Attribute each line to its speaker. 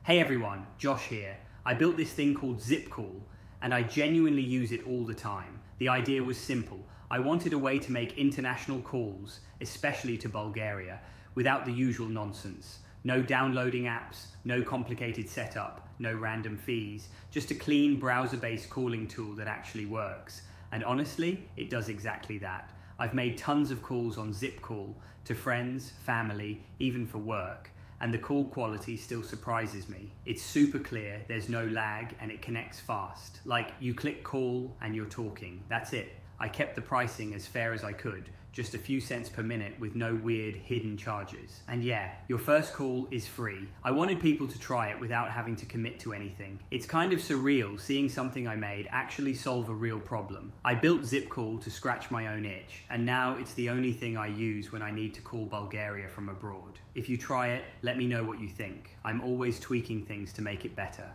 Speaker 1: Hey everyone, Josh here. I built this thing called ZippCall and I genuinely use it all the time. The idea was simple. I wanted a way to make international calls, especially to Bulgaria, without the usual nonsense. No downloading apps, no complicated setup, no random fees, just a clean browser-based calling tool that actually works. And honestly, it does exactly that. I've made tons of calls on ZippCall to friends, family, even for work. And the call quality still surprises me. It's super clear, there's no lag, and it connects fast. Like, you click call and you're talking. That's it. I kept the pricing as fair as I could, just a few cents per minute with no weird hidden charges. And yeah, your first call is free. I wanted people to try it without having to commit to anything. It's kind of surreal seeing something I made actually solve a real problem. I built ZippCall to scratch my own itch, and now it's the only thing I use when I need to call Bulgaria from abroad. If you try it, let me know what you think. I'm always tweaking things to make it better.